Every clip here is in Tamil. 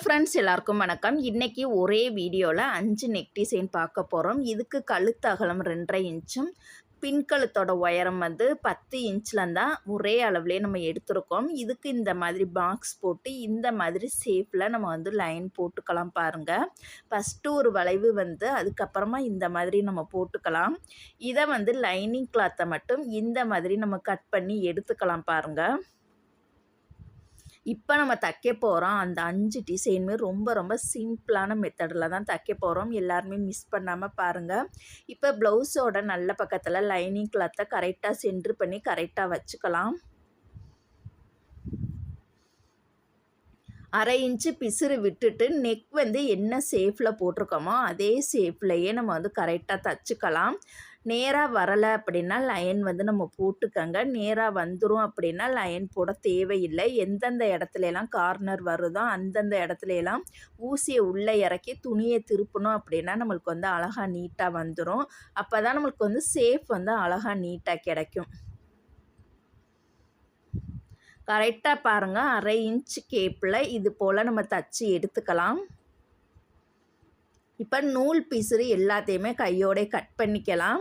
ஃப்ரெண்ட்ஸ், எல்லாருக்கும் வணக்கம். இன்னைக்கு ஒரே வீடியோவில் 5 நெக் டிசைன் பார்க்க போகிறோம். இதுக்கு கழுத்து அகலம் 2.5 இன்ச்சும் பின் கழுத்தோட உயரம் 10 இன்ச்சில் தான் ஒரே அளவுலேயே நம்ம எடுத்திருக்கோம். இதுக்கு இந்த மாதிரி பாக்ஸ் போட்டு இந்த மாதிரி ஷேப்பில் நம்ம லைன் போட்டுக்கலாம் பாருங்கள். ஃபஸ்ட்டு ஒரு வளைவு அதுக்கப்புறமா இந்த மாதிரி நம்ம போட்டுக்கலாம். இதை லைனிங் கிளாத்தை மட்டும் இந்த மாதிரி நம்ம கட் பண்ணி எடுத்துக்கலாம் பாருங்கள். இப்போ நம்ம தைக்க போகிறோம் அந்த 5 டிசைனுமே ரொம்ப சிம்பிளான மெத்தடில் தான் தைக்க போகிறோம். எல்லாருமே மிஸ் பண்ணாமல் பாருங்கள். இப்போ ப்ளவுஸோட நல்ல பக்கத்தில் லைனிங் கிளாத்தை கரெக்டாக சென்ட்ரு பண்ணி கரெக்டாக வச்சுக்கலாம். 1/2 இன்ச்சு பிசுறு விட்டுட்டு நெக் என்ன ஷேப்பில் போட்டிருக்கோமோ அதே ஷேப்லையே நம்ம கரெக்டாக தைச்சிக்கலாம். நேராக வரலை அப்படின்னா லைன் நம்ம போட்டுக்கங்க. நேராக வந்துடும் அப்படின்னா லைன் போட தேவையில்லை. எந்தெந்த இடத்துலலாம் கார்னர் வருதோ அந்தந்த இடத்துலலாம் ஊசியை உள்ளே இறக்கி துணியை திருப்பணும் அப்படின்னா நம்மளுக்கு அழகாக நீட்டாக வந்துடும். அப்போ தான் நம்மளுக்கு ஷேப் அழகாக நீட்டாக கிடைக்கும். கரெக்டாக பாருங்கள், 1/2 இன்ச்சு கேப்பில் இது போல் நம்ம தச்சு எடுத்துக்கலாம். இப்போ நூல் பிசுறு எல்லாத்தையுமே கையோட கட் பண்ணிக்கலாம்.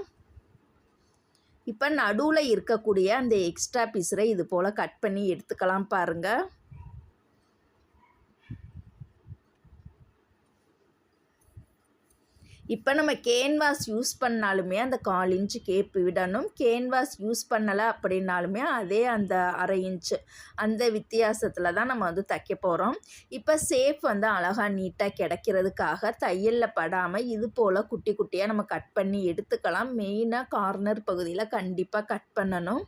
இப்போ நடுவில் இருக்கக்கூடிய அந்த எக்ஸ்ட்ரா பிசுரை இது போல் கட் பண்ணி எடுத்துக்கலாம் பாருங்கள். இப்போ நம்ம கேன்வாஸ் யூஸ் பண்ணாலுமே அந்த 1/4 இன்ச்சு கேப்பு விடணும். கேன்வாஸ் யூஸ் பண்ணலை அப்படின்னாலுமே அதே அந்த 1/2 இன்ச்சு அந்த வித்தியாசத்தில் தான் நம்ம தைக்க போகிறோம். இப்போ ஷேப் அழகாக நீட்டாக கிடைக்கிறதுக்காக தையலில் படாமல் இது போல் குட்டி குட்டியாக நம்ம கட் பண்ணி எடுத்துக்கலாம். மெயினாக கார்னர் பகுதியில் கண்டிப்பாக கட் பண்ணணும்.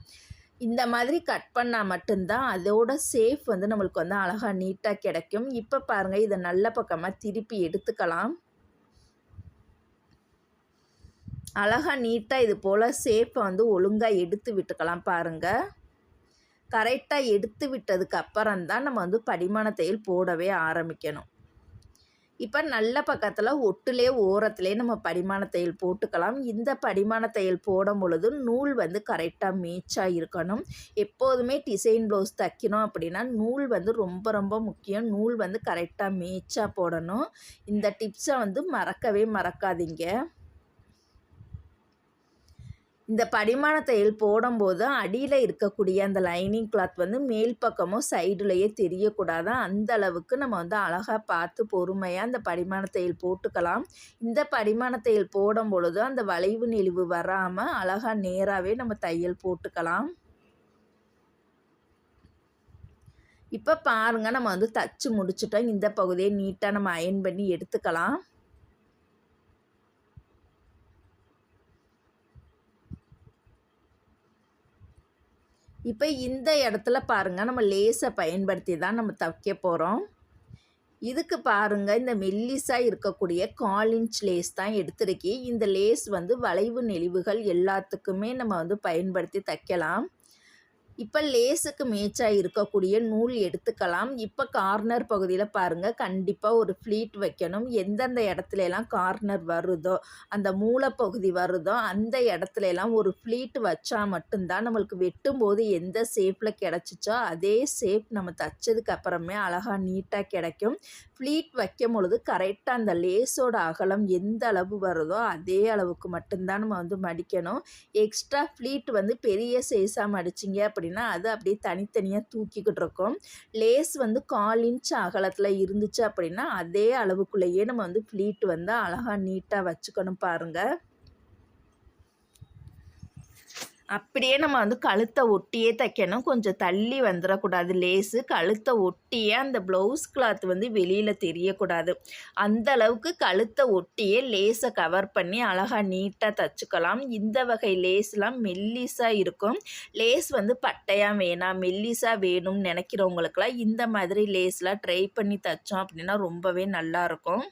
இந்த மாதிரி கட் பண்ணால் மட்டும்தான் அதோட ஷேப் நம்மளுக்கு அழகாக நீட்டாக கிடைக்கும். இப்போ பாருங்கள், இதை நல்ல பக்கமாக திருப்பி எடுத்துக்கலாம். அழகாக நீட்டாக இது போல் ஷேப்பை ஒழுங்காக எடுத்து விட்டுக்கலாம் பாருங்கள். கரெக்டாக எடுத்து விட்டதுக்கு அப்புறம் தான் நம்ம படிமான தையல் போடவே ஆரம்பிக்கணும். இப்போ நல்ல பக்கத்தில் ஒட்டுலே ஓரத்துலேயே நம்ம படிமான தையல் போட்டுக்கலாம். இந்த படிமான தையல் போடும் பொழுது நூல் கரெக்டாக மேட்சாக இருக்கணும். எப்போதுமே டிசைன் ப்ளவுஸ் தைக்கணும் அப்படின்னா நூல் ரொம்ப முக்கியம். நூல் கரெக்டாக மேட்சாக போடணும். இந்த டிப்ஸை மறக்கவே மறக்காதீங்க. இந்த படிமான தையல் போடும்போது அடியில் இருக்கக்கூடிய அந்த லைனிங் கிளாத் மேல் பக்கமோ சைடுலையே தெரியக்கூடாது. அந்த அளவுக்கு நம்ம அழகாக பார்த்து பொறுமையாக அந்த படிமான தையல் போட்டுக்கலாம். இந்த படிமான தையல் போடும் பொழுது அந்த வளைவு நெளிவு வராமல் அழகாக நேராகவே நம்ம தையல் போட்டுக்கலாம். இப்போ பாருங்கள், நம்ம தச்சு முடிச்சிட்டோம். இந்த பகுதியை நீட்டாக நம்ம அயர்ன் பண்ணி எடுத்துக்கலாம். இப்போ இந்த இடத்துல பாருங்கள், நம்ம லேஸை பயன்படுத்தி தான் நம்ம தைக்க போகிறோம். இதுக்கு பாருங்கள், இந்த மெல்லிஸாக இருக்கக்கூடிய 1/4 இன்ச் லேஸ் தான் எடுத்திருக்கேன். இந்த லேஸ் வளைவு நெளிவுகள் எல்லாத்துக்குமே நம்ம பயன்படுத்தி தைக்கலாம். இப்போ லேஸுக்கு மேட்சாக இருக்கக்கூடிய நூல் எடுத்துக்கலாம். இப்போ கார்னர் பகுதியில் பாருங்கள், கண்டிப்பாக ஒரு ஃப்ளீட் வைக்கணும். எந்தெந்த இடத்துலலாம் கார்னர் வருதோ அந்த மூலப்பகுதி வருதோ அந்த இடத்துலலாம் ஒரு ஃப்ளீட் வச்சா மட்டும்தான் நம்மளுக்கு வெட்டும்போது எந்த ஷேப்பில் கிடச்சிச்சோ அதே ஷேப் நம்ம தைச்சதுக்கு அப்புறமே அழகாக நீட்டாக கிடைக்கும். ஃப்ளீட் வைக்கும் பொழுது கரெக்டாக அந்த லேஸோட அகலம் எந்த அளவு வருதோ அதே அளவுக்கு மட்டும்தான் நம்ம மடிக்கணும். எக்ஸ்ட்ரா ஃப்ளீட் பெரிய சைஸாக மடிச்சிங்க அப்படின்னா அது அப்படியே தனித்தனியாக தூக்கிக்கிட்டு இருக்கும். லேஸ் 1/4 இன்ச் அகலத்தில் இருந்துச்சு அப்படின்னா அதே அளவுக்குள்ளேயே நம்ம ஃப்ளீட் அழகாக நீட்டாக வச்சுக்கணும் பாருங்கள். அப்படியே நம்ம கழுத்தை ஒட்டியே தைக்கணும். கொஞ்சம் தள்ளி வந்துடக்கூடாது. லேஸு கழுத்தை ஒட்டியே அந்த ப்ளவுஸ் கிளாத் வெளியில் தெரியக்கூடாது. அந்த அளவுக்கு கழுத்தை ஒட்டியே லேஸை கவர் பண்ணி அழகாக நீட்டாக தைச்சிக்கலாம். இந்த வகை லேஸ்லாம் மெல்லிஸாக இருக்கும். லேஸ் பட்டையாக வேணாம், மெல்லிஸாக வேணும்னு நினைக்கிறவங்களுக்கெல்லாம் இந்த மாதிரி லேஸ்லாம் ட்ரை பண்ணி தைச்சோம் அப்படின்னா ரொம்பவே நல்லாயிருக்கும்.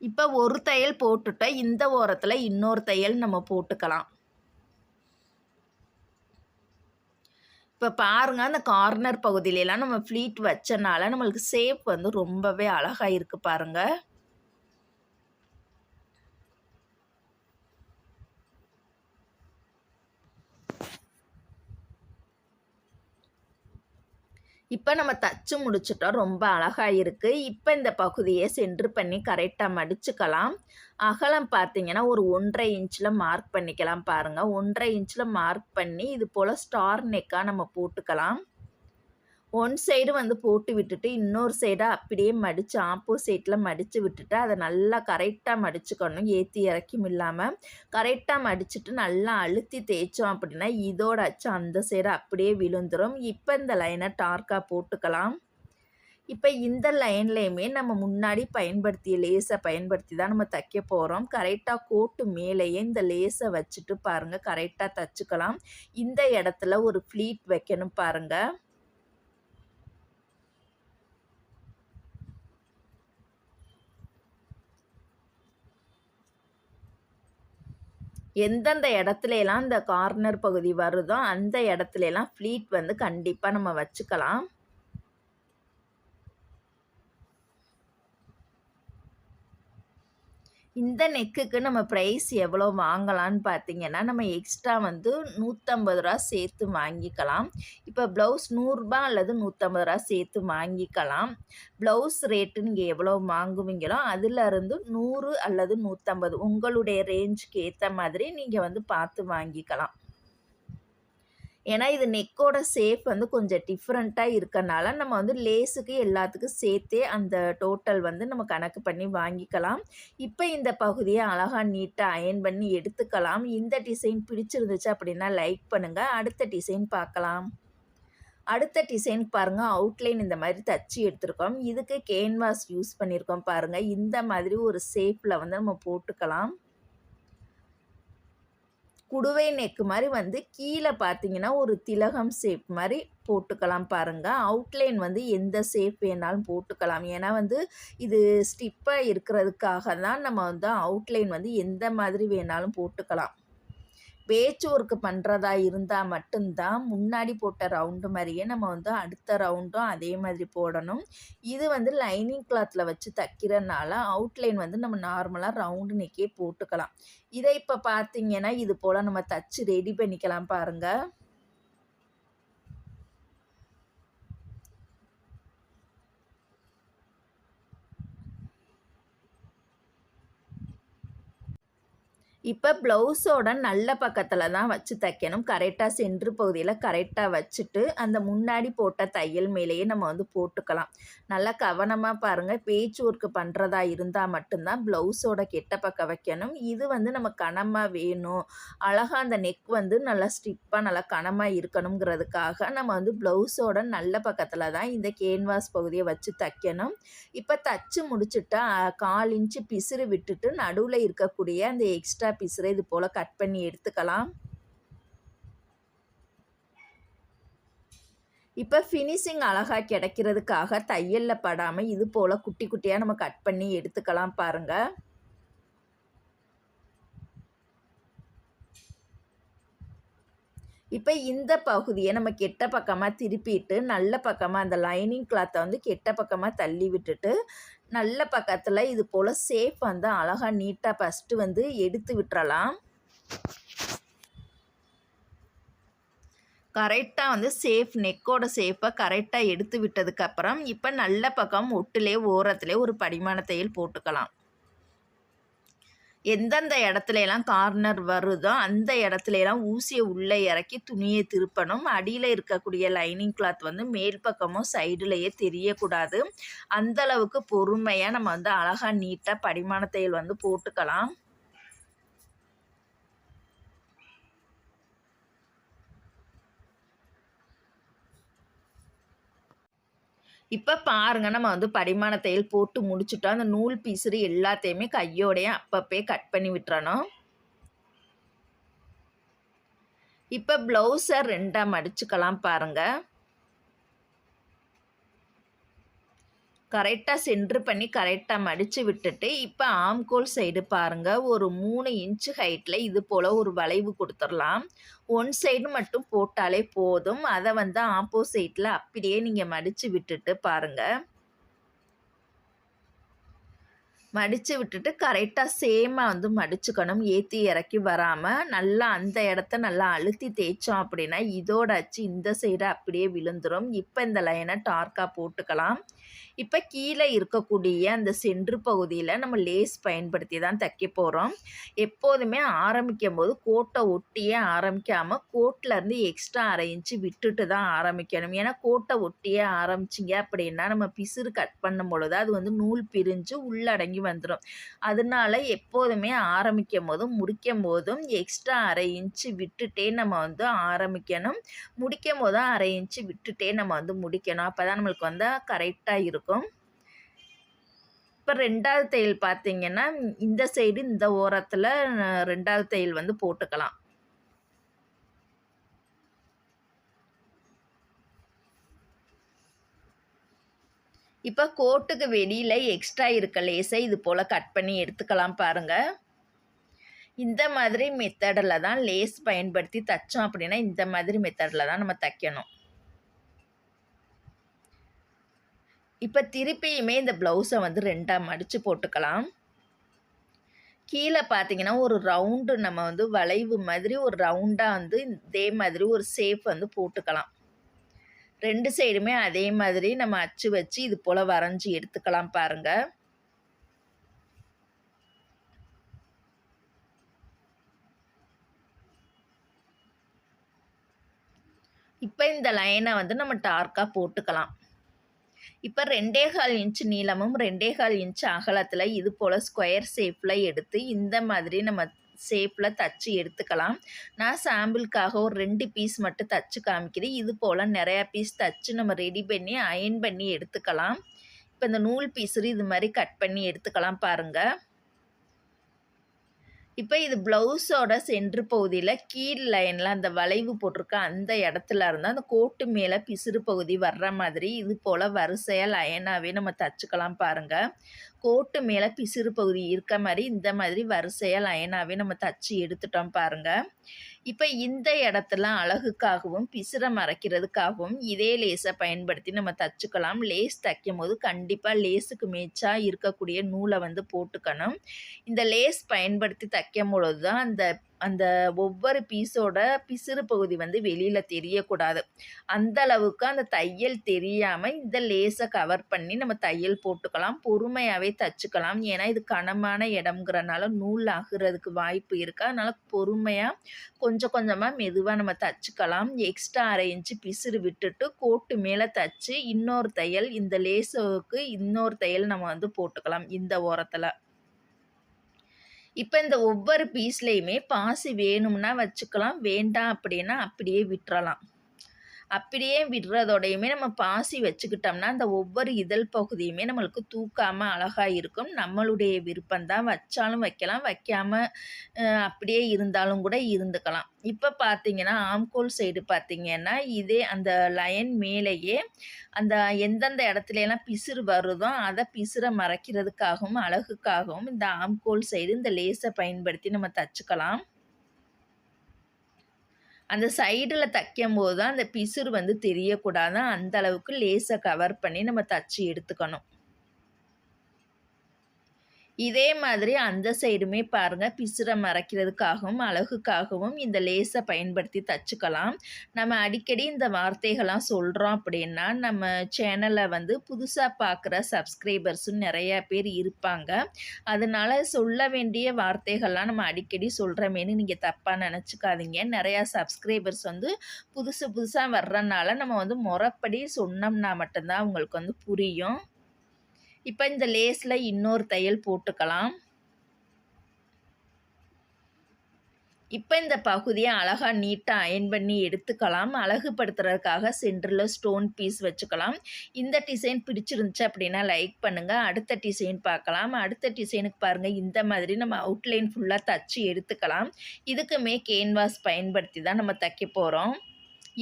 இப்போ ஒரு தையல் போட்டுட்டோம். இந்த ஓரத்தில் இன்னொரு தையல் நம்ம போட்டுக்கலாம். இப்போ பாருங்கள், அந்த கார்னர் பகுதியிலலாம் நம்ம ஃப்ளீட் வச்சனால நம்மளுக்கு ஷேப் ரொம்பவே அழகாக இருக்குது பாருங்கள். இப்போ நம்ம தச்சு முடிச்சிட்டோம். ரொம்ப அழகா இருக்கு. இப்போ இந்த பகுதியை சென்டர் பண்ணி கரெக்ட்டா மடிச்சுக்கலாம். அகலம் பார்த்தீங்கன்னா, ஒரு 1½ இன்ச்சில மார்க் பண்ணிக்கலாம் பாருங்க. 1½ இன்ச்சில மார்க் பண்ணி, இது போல ஸ்டார் நெக்கா நம்ம போட்டுக்கலாம். ஒன் சைடு வந்து போட்டு விட்டுட்டு, இன்னொரு சைடா அப்படியே மடிச்சு ஆப்போசிட்ல மடிச்சு விட்டுட்டு, அத நல்லா கரெக்ட்டா மடிச்சுக்கணும். ஏத்தி இறக்கியும் இல்லாம, கரெக்ட்டா மடிச்சுட்டு நல்லா அழுத்தி தேய்ச்சோம் அப்படின்னா, இதோட அச்சு அந்த சைடு அப்படியே விழுந்துரும். இப்ப இந்த லைன டார்க்கா போட்டுக்கலாம். இப்ப இந்த லைன்லயுமே நம்ம முன்னாடி பயன்படுத்திய லேஸ பயன்படுத்தி தான் நம்ம தைக்க போறோம். கரெக்ட்டா கோட்டு மேலேயே இந்த லேஸ வச்சுட்டு பாருங்க, கரெக்ட்டா தச்சுக்கலாம். இந்த இடத்துல ஒரு ஃப்ளீட் வைக்கணும் பாருங்க. எந்தெந்த இடத்துலலாம் இந்த கார்னர் பகுதி வருதோ, அந்த இடத்துலலாம் ஃப்ளீட் வந்து கண்டிப்பா நம்ம வச்சுக்கலாம். இந்த நெக்குக்கு நம்ம பிரைஸ் எவ்வளோ வாங்கலான்னு பார்த்தீங்கன்னா, நம்ம எக்ஸ்ட்ரா வந்து ரூ. 150 சேர்த்து வாங்கிக்கலாம். இப்போ ப்ளவுஸ் ரூ. 100 அல்லது ரூ. 150 சேர்த்து வாங்கிக்கலாம். ப்ளவுஸ் ரேட்டு நீங்க எவ்வளோ வாங்குவீங்களோ, அதிலருந்து 100 அல்லது 150 உங்களுடைய ரேஞ்சுக்கு ஏத்த மாதிரி நீங்க வந்து பார்த்து வாங்கிக்கலாம். ஏன்னா இது நெக்கோட ஷேப் வந்து கொஞ்சம் டிஃப்ரெண்ட்டா இருக்கனால, நம்ம வந்து லேஸுக்கு எல்லாத்துக்கும் சேர்த்தே அந்த டோட்டல் வந்து நம்ம கணக்கு பண்ணி வாங்கிக்கலாம். இப்ப இந்த பகுதிய அழகா நீட்டா அயர்ன் பண்ணி எடுத்துக்கலாம். இந்த டிசைன் பிடிச்சிருந்துச்சு அப்படின்னா லைக் பண்ணுங்க. அடுத்த டிசைன் பார்க்கலாம். அடுத்த டிசைன் பாருங்க, அவுட்லைன் இந்த மாதிரி தச்சு எடுத்திருக்கோம். இதுக்கு கேன்வாஸ் யூஸ் பண்ணியிருக்கோம் பாருங்க. இந்த மாதிரி ஒரு ஷேப்ல வந்து நம்ம போட்டுக்கலாம். குடுவை நெக்கு மாதிரி வந்து கீழே பார்த்தீங்கன்னா ஒரு திலகம் ஷேப் மாதிரி போட்டுக்கலாம் பாருங்க. அவுட்லைன் வந்து எந்த ஷேப் வேணாலும் போட்டுக்கலாம். ஏன்னா வந்து இது ஸ்டிப்பாக இருக்கிறதுக்காக தான் நம்ம வந்து அவுட்லைன் வந்து எந்த மாதிரி வேணாலும் போட்டுக்கலாம். பேட்ச் ஒர்க் பண்ணுறதா இருந்தால் மட்டும்தான் முன்னாடி போட்ட ரவுண்டு மாதிரியே நம்ம வந்து அடுத்த ரவுண்டும் அதே மாதிரி போடணும். இது வந்து லைனிங் கிளாத்தில் வச்சு தைக்கிறனால அவுட்லைன் வந்து நம்ம நார்மலாக ரவுண்டு நெக்கே போட்டுக்கலாம். இதை இப்போ பார்த்தீங்கன்னா இது போல் நம்ம தச்சு ரெடி பண்ணிக்கலாம் பாருங்கள். இப்போ ப்ளவுஸோட நல்ல பக்கத்தில் தான் வச்சு தைக்கணும். கரெக்டாக சென்ட்ரு பகுதியில் கரெக்டாக வச்சுட்டு அந்த முன்னாடி போட்ட தையல் மேலேயே நம்ம வந்து போட்டுக்கலாம். நல்லா கவனமாக பாருங்கள். பேட்ச் ஒர்க் பண்ணுறதா இருந்தால் மட்டும்தான் ப்ளவுஸோட கெட்ட பக்கம் வைக்கணும். இது வந்து நம்ம கனமாக வேணும், அழகாக அந்த நெக் வந்து நல்லா ஸ்டிப்பாக நல்லா கனமாக இருக்கணுங்கிறதுக்காக நம்ம வந்து ப்ளவுஸோட நல்ல பக்கத்தில் தான் இந்த கேன்வாஸ் பகுதியை வச்சு தைக்கணும். இப்போ தச்சு முடிச்சுட்டு 1/4 இன்ச்சு பிசுறு விட்டுட்டு நடுவில் இருக்கக்கூடிய அந்த எக்ஸ்ட்ரா பீஸரை இது போல கட் பண்ணி எடுத்துக்கலாம். இப்போ ஃபினிஷிங் அழகா கிடைக்கிறதுக்காக தையல்ல படாம இது போல குட்டி குட்டியா நம்ம கட் பண்ணி எடுத்துக்கலாம் பாருங்க. இப்போ இந்த பகுதியை நம்ம கெட்ட பக்கமாக திருப்பிட்டு நல்ல பக்கமாக அந்த லைனிங் கிளாத்தை வந்து கெட்ட பக்கமாக தள்ளி விட்டுட்டு நல்ல பக்கத்தில் இது போல் ஷேப் வந்து அழகாக நீட்டாக ஃபஸ்ட்டு வந்து எடுத்து விட்டுறலாம். கரெக்டாக வந்து ஷேப் நெக்கோட ஷேப்பை கரெக்டாக எடுத்து விட்டதுக்கப்புறம் இப்போ நல்ல பக்கம் ஒட்டுலே ஓரத்துலேயே ஒரு படிமான தையல் போட்டுக்கலாம். எந்தெந்த இடத்துலலாம் கார்னர் வருதோ அந்த இடத்துலலாம் ஊசியை உள்ளே இறக்கி துணியை திருப்பணும். அடியில் இருக்கக்கூடிய லைனிங் கிளாத் வந்து மேல் பக்கமும் சைடுலேயே தெரியக்கூடாது. அந்தளவுக்கு பொறுமையாக நம்ம வந்து அழகாக நீட்டாக படிமான தையல் வந்து போட்டுக்கலாம். இப்போ பாருங்க, நம்ம வந்து படிமான தையல் போட்டு முடிச்சுட்டோம். அந்த நூல் பீஸு எல்லாத்தையுமே கையோடையே அப்பப்பே கட் பண்ணி விட்டுறணும். இப்போ ப்ளவுஸை 2ஆ மடிச்சுக்கலாம் பாருங்க. கரெக்டாக சென்ட்ரு பண்ணி கரெக்டாக மடித்து விட்டுட்டு இப்போ ஆம்கோல் சைடு பாருங்கள், ஒரு 3 இன்ச்சு ஹைட்டில் இது போல் ஒரு வளைவு கொடுத்துடலாம். ஒன் சைடு மட்டும் போட்டாலே போதும். அதை வந்து ஆப்போசிட்டில் அப்படியே நீங்கள் மடித்து விட்டுட்டு பாருங்கள். மடித்து விட்டுட்டு கரெக்டாக சேமாக வந்து மடிச்சுக்கணும். ஏற்றி இறக்கி வராமல் நல்லா அந்த இடத்த நல்லா அழுத்தி தேய்ச்சோம் அப்படின்னா இதோட அச்சு இந்த சைடு அப்படியே விழுந்துடும். இப்போ இந்த லைனை டார்க்காக போட்டுக்கலாம். இப்போ கீழே இருக்கக்கூடிய அந்த சென்ட்ரு பகுதியில் நம்ம லேஸ் பயன்படுத்தி தான் தைக்க போகிறோம். எப்போதுமே ஆரம்பிக்கும் போது கோட்டை ஒட்டியே ஆரம்பிக்காமல் கோட்டிலேருந்து எக்ஸ்ட்ரா 1/2 இன்ச்சு விட்டுட்டு தான் ஆரம்பிக்கணும். ஏன்னா கோட்டை ஒட்டியே ஆரம்பிச்சிங்க அப்படின்னா நம்ம பிசுறு கட் பண்ணும் பொழுது அது வந்து நூல் பிரிஞ்சு உள்ளடங்கி வந்துடும். அதனால எப்போதுமே ஆரம்பிக்கும் போதும் முடிக்கும் போதும் எக்ஸ்ட்ரா 1/2 இன்ச்சு விட்டுட்டே நம்ம வந்து ஆரம்பிக்கணும். முடிக்கும் போதும் 1/2 இன்ச்சு விட்டுட்டே நம்ம வந்து முடிக்கணும். அப்போ தான் நம்மளுக்கு வந்து கரெக்டாக இருக்கும். இப்போ 2வது தையல் பார்த்தீங்கன்னா இந்த சைடு இந்த ஓரத்தில் 2வது தையல் வந்து போட்டுக்கலாம். இப்போ கோட்டுக்கு வெளியில் எக்ஸ்ட்ரா இருக்க லேஸை இது போல் கட் பண்ணி எடுத்துக்கலாம் பாருங்கள். இந்த மாதிரி மெத்தடில் தான் லேஸ் பயன்படுத்தி தைச்சோம் அப்படின்னா இந்த மாதிரி மெத்தடில் தான் நம்ம தைக்கணும். இப்போ திருப்பியுமே இந்த ப்ளவுஸை வந்து 2ஆக மடித்து போட்டுக்கலாம். கீழே பார்த்தீங்கன்னா ஒரு ரவுண்டு நம்ம வந்து வளைவு மாதிரி ஒரு ரவுண்டாக வந்து இதே மாதிரி ஒரு ஷேப் வந்து போட்டுக்கலாம். 2 சைடுமே அதே மாதிரி நம்ம அச்சு வச்சு இது போல் வரைஞ்சி எடுத்துக்கலாம் பாருங்கள். இப்போ இந்த லைனை வந்து நம்ம டார்க்காக போட்டுக்கலாம். இப்போ 2.25 இன்ச்சு நீளமும் 2.25 இன்ச்சு அகலத்தில் இது போல் ஸ்கொயர் ஷேப்பில் எடுத்து இந்த மாதிரி நம்ம ஷேப்பில் தச்சு எடுத்துக்கலாம். நான் சாம்பிளுக்காக ஒரு 2 பீஸ் மட்டும் தச்சு காமிக்கிறேன். இது போல் நிறையா பீஸ் தச்சு நம்ம ரெடி பண்ணி அயர்ன் பண்ணி எடுத்துக்கலாம். இப்போ இந்த நூல் பீஸு இது மாதிரி கட் பண்ணி எடுத்துக்கலாம் பாருங்கள். இப்போ இது ப்ளவுஸோட சென்ட்ரு பகுதியில் கீழ் லைனில் அந்த வளைவு போட்டிருக்க அந்த இடத்துல இருந்தால் அந்த கோட்டு மேலே பிசுறு பகுதி வர்ற மாதிரி இது போல் வரிசையாக லைனாகவே நம்ம தச்சுக்கலாம் பாருங்கள். கோட்டு மேலே பிசுறு பகுதி இருக்க மாதிரி இந்த மாதிரி வரிசையாக லைனாகவே நம்ம தச்சு எடுத்துட்டோம் பாருங்கள். இப்போ இந்த இடத்துல அழகுக்காகவும் பிசுரை மறைக்கிறதுக்காகவும் இதே லேஸை பயன்படுத்தி நம்ம தச்சுக்கலாம். லேஸ் தைக்கும் போது கண்டிப்பாக லேஸுக்கு மேட்சாக இருக்கக்கூடிய நூலை வந்து போட்டுக்கணும். இந்த லேஸ் பயன்படுத்தி தைக்கும் பொழுது தான் அந்த அந்த ஒவ்வொரு பீஸோட பிசுறு பகுதி வந்து வெளியில் தெரியக்கூடாது. அந்த அளவுக்கு அந்த தையல் தெரியாமல் இந்த லேஸை கவர் பண்ணி நம்ம தையல் போட்டுக்கலாம். பொறுமையாகவே தச்சுக்கலாம். ஏன்னா இது கனமான இடம்ங்கிறனால நூல் ஆகுறதுக்கு வாய்ப்பு இருக்குது. அதனால் பொறுமையாக கொஞ்சம் கொஞ்சமாக மெதுவாக நம்ம தச்சுக்கலாம். எக்ஸ்ட்ரா 1/2 இன்ச்சு பிசுறு விட்டுட்டு கோட்டு மேலே தச்சு இன்னொரு தையல் இந்த லேஸுக்கு இன்னொரு தையல் நம்ம வந்து போட்டுக்கலாம் இந்த ஓரத்தில். இப்போ இந்த ஒவ்வொரு பீஸ்லேயுமே பாசி வேணும்னா வச்சுக்கலாம், வேண்டாம் அப்படின்னா அப்படியே விட்டுறலாம். அப்படியே விடுறதோடையுமே நம்ம பாசி வச்சுக்கிட்டோம்னா அந்த ஒவ்வொரு இதழ் பகுதியுமே நம்மளுக்கு தூக்காமல் அழகாக இருக்கும். நம்மளுடைய விருப்பம்தான், வச்சாலும் வைக்கலாம், வைக்காமல் அப்படியே இருந்தாலும் கூட இருந்துக்கலாம். இப்போ பார்த்தீங்கன்னா ஆம்கோல் சைடு பார்த்தீங்கன்னா இதே அந்த லைன் மேலேயே அந்த எந்தெந்த இடத்துலலாம் பிசுறு வருதோ அதை பிசுரை மறைக்கிறதுக்காகவும் அழகுக்காகவும் இந்த ஆம்கோல் சைடு இந்த லேஸை பயன்படுத்தி நம்ம தச்சுக்கலாம். அந்த சைடில் தைக்கும்போது தான் அந்த பிசுறு வந்து தெரியக்கூடாது. அந்த அளவுக்கு லேஸை கவர் பண்ணி நம்ம தச்சு எடுத்துக்கணும். இதே மாதிரி அந்த சைடுமே பாருங்கள் பிசுரை மறைக்கிறதுக்காகவும் அழகுக்காகவும் இந்த லேஸை பயன்படுத்தி தச்சுக்கலாம். நம்ம அடிக்கடி இந்த வார்த்தைகள்லாம் சொல்கிறோம் அப்படின்னா நம்ம சேனலை வந்து புதுசாக பார்க்குற சப்ஸ்கிரைபர்ஸும் நிறையா பேர் இருப்பாங்க. அதனால் சொல்ல வேண்டிய வார்த்தைகள்லாம் நம்ம அடிக்கடி சொல்கிறமேனு நீங்கள் தப்பாக நினச்சிக்காதீங்க. நிறையா சப்ஸ்கிரைபர்ஸ் வந்து புதுசாக வர்றனால நம்ம வந்து முறைப்படி சொன்னோம்னா மட்டும்தான் அவங்களுக்கு வந்து புரியும். இப்போ இந்த லேஸில் இன்னொரு தையல் போட்டுக்கலாம். இப்போ இந்த பகுதியை அழகாக நீட்டாக அயர்ன் பண்ணி எடுத்துக்கலாம். அழகுபடுத்துறதுக்காக சென்டரில் ஸ்டோன் பீஸ் வச்சுக்கலாம். இந்த டிசைன் பிடிச்சிருந்துச்சு அப்படின்னா லைக் பண்ணுங்கள். அடுத்த டிசைன் பார்க்கலாம். அடுத்த டிசைனுக்கு பாருங்கள் இந்த மாதிரி நம்ம அவுட்லைன் ஃபுல்லாக தச்சு எடுத்துக்கலாம். இதுக்குமே கேன்வாஸ் பயன்படுத்தி தான் நம்ம தைக்க போகிறோம்.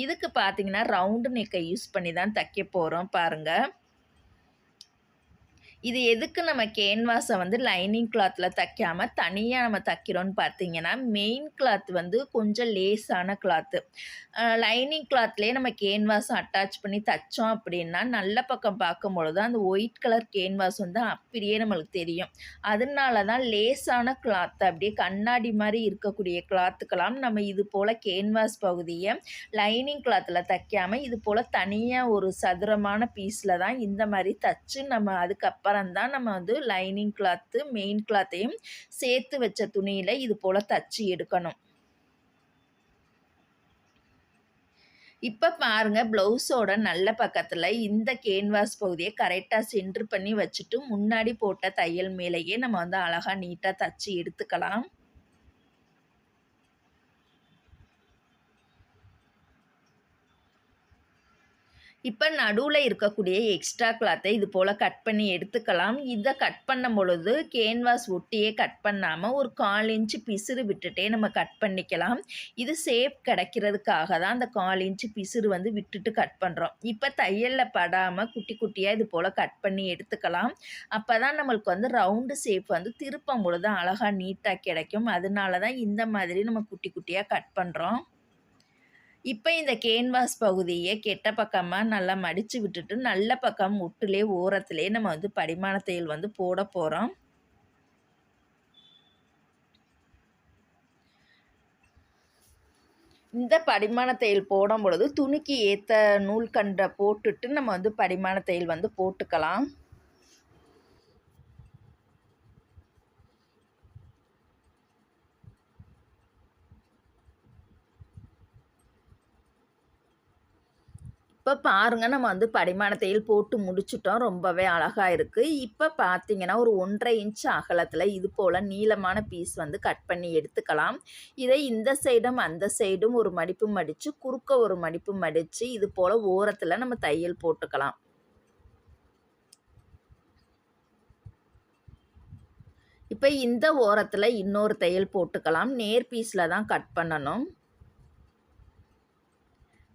இதுக்கு பார்த்திங்கன்னா ரவுண்டு நெக்கை யூஸ் பண்ணி தான் தைக்க போகிறோம் பாருங்கள். இது எதுக்கு நம்ம கேன்வாஸை வந்து லைனிங் கிளாத்தில் தைக்காம தனியாக நம்ம தைக்கிறோன்னு பார்த்தீங்கன்னா, மெயின் கிளாத் வந்து கொஞ்சம் லேஸான கிளாத்து. லைனிங் கிளாத்லேயே நம்ம கேன்வாஸை அட்டாச் பண்ணி தைச்சோம் அப்படின்னா, நல்ல பக்கம் பார்க்கும்பொழுது அந்த ஒயிட் கலர் கேன்வாஸ் வந்து அப்படியே நம்மளுக்கு தெரியும். அதனால தான் லேஸான கிளாத் அப்படியே கண்ணாடி மாதிரி இருக்கக்கூடிய கிளாத்துக்கெல்லாம் நம்ம இது போல் கேன்வாஸ் பகுதியை லைனிங் கிளாத்தில் தைக்காம இது போல் தனியாக ஒரு சதுரமான பீஸில் தான் இந்த மாதிரி தச்சு நம்ம அதுக்கப்புறம் தான் நம்ம வந்து லைனிங் கிளாத்து மெயின் கிளாத்தையும் சேர்த்து வச்ச துணியில் இது போல் தச்சு எடுக்கணும். இப்போ பாருங்க, ப்ளவுஸோட நல்ல பக்கத்தில் இந்த கேன்வாஸ் பகுதியை கரெக்டாக சென்டர் பண்ணி வச்சுட்டு முன்னாடி போட்ட தையல் மேலேயே நம்ம வந்து அழகாக நீட்டாக தச்சு எடுத்துக்கலாம். இப்போ நடுவில் இருக்கக்கூடிய எக்ஸ்ட்ரா கிளாத்தை இது போல் கட் பண்ணி எடுத்துக்கலாம். இதை கட் பண்ணும் பொழுது கேன்வாஸ் ஒட்டியே கட் பண்ணாமல் ஒரு 1/4 இன்ச்சு பிசுறு விட்டுட்டே நம்ம கட் பண்ணிக்கலாம். இது ஷேப் கிடைக்கிறதுக்காக தான் அந்த 1/4 இன்ச்சு பிசுறு வந்து விட்டுட்டு கட் பண்ணுறோம். இப்போ தையலில் படாமல் குட்டி குட்டியாக இது போல் கட் பண்ணி எடுத்துக்கலாம். அப்போ தான் நம்மளுக்கு வந்து ரவுண்டு ஷேப் வந்து திருப்பும் பொழுது அழகாக நீட்டாக கிடைக்கும். அதனால தான் இந்த மாதிரி நம்ம குட்டி குட்டியாக கட் பண்ணுறோம். இப்போ இந்த கேன்வாஸ் பகுதியை கெட்ட பக்கமாக நல்லா மடித்து விட்டுட்டு நல்ல பக்கம் முட்டிலே ஓரத்திலே நம்ம வந்து படிமான தையல் வந்து போட போகிறோம். இந்த படிமான தையல் போடும் பொழுது துணிக்கு ஏற்ற நூல்கண்டை போட்டுட்டு நம்ம வந்து படிமான தையல் வந்து போட்டுக்கலாம். இப்போ பாருங்கள், நம்ம வந்து படிமான தையல் போட்டு முடிச்சிட்டோம். ரொம்பவே அழகாக இருக்குது. இப்போ பார்த்தீங்கன்னா ஒரு 1.5 இன்ச் அகலத்தில் இது போல் நீளமான பீஸ் வந்து கட் பண்ணி எடுத்துக்கலாம். இதை இந்த சைடும் அந்த சைடும் ஒரு மடிப்பு மடித்து குறுக்க ஒரு மடிப்பு மடித்து இது போல் ஓரத்தில் நம்ம தையல் போட்டுக்கலாம். இப்போ இந்த ஓரத்தில் இன்னொரு தையல் போட்டுக்கலாம். நேர் பீஸில் தான் கட் பண்ணணும்.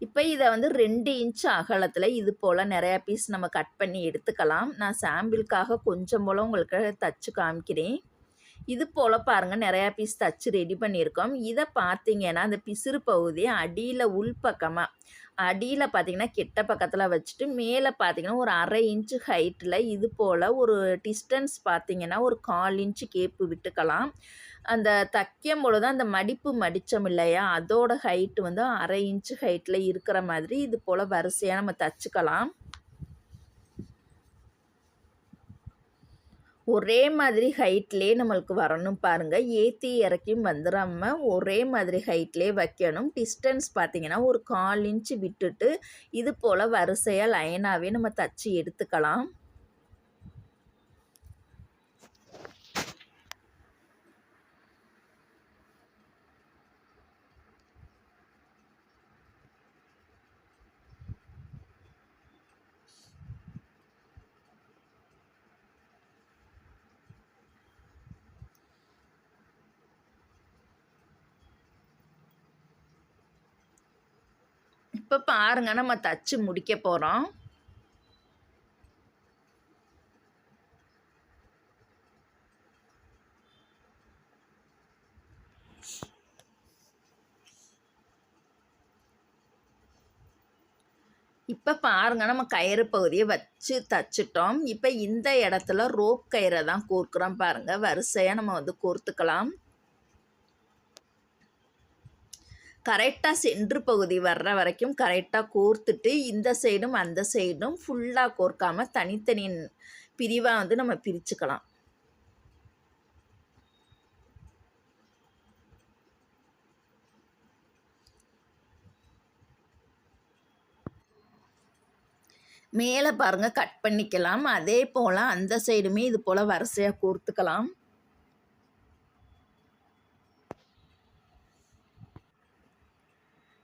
இப்போ இதை வந்து 2 இன்ச் அகலத்தில் இது போல் நிறையா பீஸ் நம்ம கட் பண்ணி எடுத்துக்கலாம். நான் சாம்பிளுக்காக கொஞ்சம் போல் உங்களுக்கு தச்சு காமிக்கிறேன். இது போல் பாருங்கள், நிறையா பீஸ் தச்சு ரெடி பண்ணியிருக்கோம். இதை பார்த்தீங்கன்னா அந்த பிசுறு பகுதி அடியில் உள்பக்கமாக அடியில் பார்த்தீங்கன்னா கெட்ட பக்கத்தில் வச்சுட்டு மேலே பார்த்தீங்கன்னா ஒரு 1/2 இன்ச்சு ஹைட்டில் இது போல் ஒரு டிஸ்டன்ஸ் பார்த்தீங்கன்னா ஒரு 1/4 இன்ச்சு கேப்பு விட்டுக்கலாம். அந்த தைக்கும் பொழுது அந்த மடிப்பு மடித்தோம் இல்லையா, அதோட ஹைட்டு வந்து 1/2 இன்ச்சு ஹைட்டில் இருக்கிற மாதிரி இது போல் வரிசையாக நம்ம தச்சுக்கலாம். ஒரே மாதிரி ஹைட்லேயே நம்மளுக்கு வரணும் பாருங்கள். ஏற்றி இறக்கியும் வந்துடாம ஒரே மாதிரி ஹைட்லேயே வைக்கணும். டிஸ்டன்ஸ் பார்த்திங்கன்னா ஒரு 1/4 இன்ச்சு விட்டுட்டு இது போல் வரிசையாக லைனாகவே நம்ம தச்சு எடுத்துக்கலாம். இப்போ பாருங்கள், நம்ம தச்சு முடிக்க போகிறோம். இப்போ பாருங்கள், நம்ம கயிறு பகுதியை வச்சு தச்சிட்டோம். இப்போ இந்த இடத்துல ரோப் கயிறை தான் கோர்க்குறோம் பாருங்கள். வரிசையாக நம்ம வந்து கோர்த்துக்கலாம். கரெக்டாக சென்ட்ரு பகுதி வர்ற வரைக்கும் கரெக்டாக கோர்த்துட்டு இந்த சைடும் அந்த சைடும் ஃபுல்லாக கோர்க்காமல் தனித்தனி பிரிவாக வந்து நம்ம பிரிச்சுக்கலாம். மேலே பாருங்கள் கட் பண்ணிக்கலாம். அதே போல் அந்த சைடுமே இது போல் வரிசையாக கோர்த்துக்கலாம்.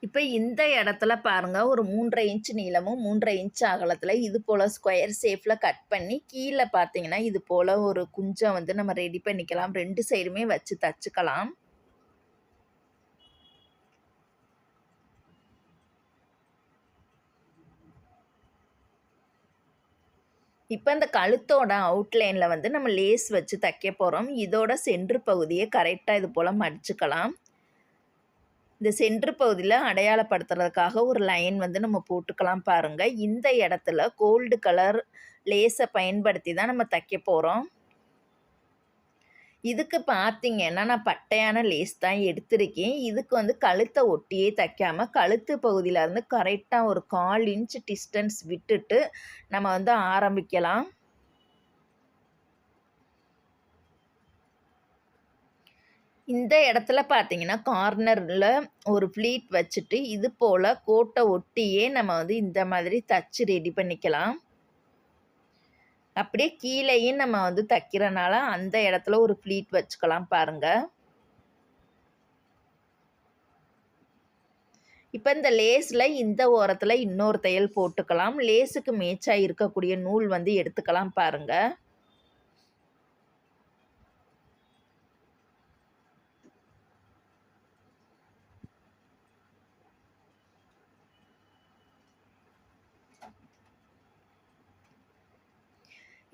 இப்போ இந்த இடத்துல பாருங்கள், ஒரு 3.5 இன்ச்சு நீளமும் 3.5 இன்ச்சு அகலத்தில் இது போல் ஸ்கொயர் ஷேப்பில் கட் பண்ணி கீழே பார்த்தீங்கன்னா இது போல் ஒரு குஞ்சம் வந்து நம்ம ரெடி பண்ணிக்கலாம். 2 சைடுமே வச்சு தச்சுக்கலாம். இப்போ இந்த கழுத்தோட அவுட்லைனில் வந்து நம்ம லேஸ் வச்சு தைக்க போகிறோம். இதோட சென்ட்ரு பகுதியை கரெக்டாக இது போல் மடிச்சுக்கலாம். இந்த சென்ட்ரு பகுதியில் அடையாளப்படுத்துறதுக்காக ஒரு லைன் வந்து நம்ம போட்டுக்கலாம் பாருங்கள். இந்த இடத்துல கோல்டு கலர் லேஸை பயன்படுத்தி தான் நம்ம தைக்க போகிறோம். இதுக்கு பார்த்தீங்கன்னா நான் பட்டையான லேஸ் தான் எடுத்திருக்கேன். இதுக்கு வந்து கழுத்தை ஒட்டியே தைக்காமல் கழுத்து பகுதியிலேருந்து கரெக்டாக ஒரு 1/4 இன்ச் டிஸ்டன்ஸ் விட்டுட்டு நம்ம வந்து ஆரம்பிக்கலாம். இந்த இடத்துல பார்த்தீங்கன்னா கார்னரில் ஒரு ஃப்ளீட் வச்சுட்டு இது போல் கோட்டை ஒட்டியே நம்ம வந்து இந்த மாதிரி தச்சு ரெடி பண்ணிக்கலாம். அப்படியே கீழேயும் நம்ம வந்து தைக்கிறனால அந்த இடத்துல ஒரு ஃப்ளீட் வச்சுக்கலாம் பாருங்கள். இப்போ இந்த லேஸில் இந்த ஓரத்தில் இன்னொரு தையல் போட்டுக்கலாம். லேஸுக்கு மேட்சாக இருக்கக்கூடிய நூல் வந்து எடுத்துக்கலாம் பாருங்கள்.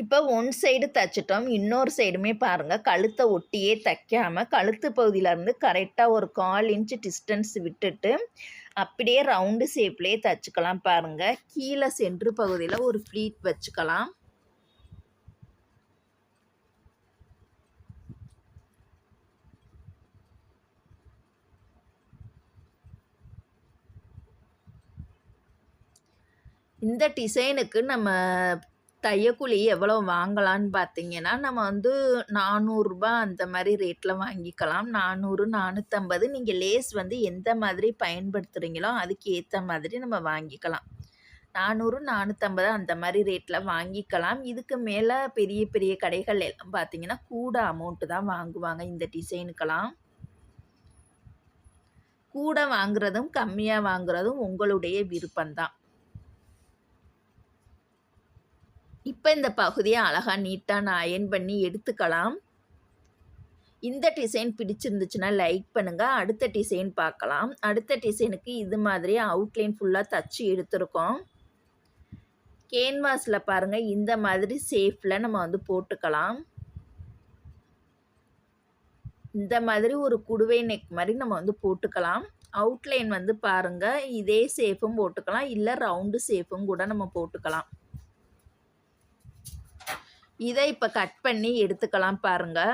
இப்போ ஒன் சைடு தைச்சிட்டோம். இன்னொரு சைடுமே பாருங்கள் கழுத்தை ஒட்டியே தைக்காமல் கழுத்து பகுதியிலேருந்து கரெக்டாக ஒரு 1/4 இன்ச் டிஸ்டன்ஸ் விட்டுட்டு அப்படியே ரவுண்டு ஷேப்லேயே தைச்சிக்கலாம் பாருங்கள். கீழே சென்ட்ரு பகுதியில் ஒரு ஃப்ளீட் வச்சுக்கலாம். இந்த டிசைனுக்கு நம்ம தையக்கூலி எவ்வளோ வாங்கலான்னு பார்த்தீங்கன்னா, நம்ம வந்து ரூ. 400 அந்த மாதிரி ரேட்டில் வாங்கிக்கலாம். 400, 450 நீங்கள் லேஸ் வந்து எந்த மாதிரி பயன்படுத்துகிறீங்களோ அதுக்கு ஏற்ற மாதிரி நம்ம வாங்கிக்கலாம். 400, 450 அந்த மாதிரி ரேட்டில் வாங்கிக்கலாம். இதுக்கு மேலே பெரிய பெரிய கடைகள் எல்லாம் பார்த்தீங்கன்னா கூட அமௌண்ட்டு தான் வாங்குவாங்க இந்த டிசைனுக்கெல்லாம். கூட வாங்குறதும் கம்மியாக வாங்குறதும் உங்களுடைய விருப்பம்தான். இப்போ இந்த பகுதியை அழகாக நீட்டாக நான் அயர்ன் பண்ணி எடுத்துக்கலாம். இந்த டிசைன் பிடிச்சிருந்துச்சுன்னா லைக் பண்ணுங்கள். அடுத்த டிசைன் பார்க்கலாம். அடுத்த டிசைனுக்கு இது மாதிரி அவுட்லைன் ஃபுல்லாக தச்சு எடுத்துருக்கோம். கேன்வாஸில் பாருங்கள் இந்த மாதிரி ஷேப்பில் நம்ம வந்து போட்டுக்கலாம். இந்த மாதிரி ஒரு குடுவை நெக் மாதிரி நம்ம வந்து போட்டுக்கலாம். அவுட்லைன் வந்து பாருங்கள் இதே ஷேப்பும் போட்டுக்கலாம், இல்லை ரவுண்டு ஷேப்பும் கூட நம்ம போட்டுக்கலாம். இதை இப்போ கட் பண்ணி எடுத்துக்கலாம் பாருங்கள்.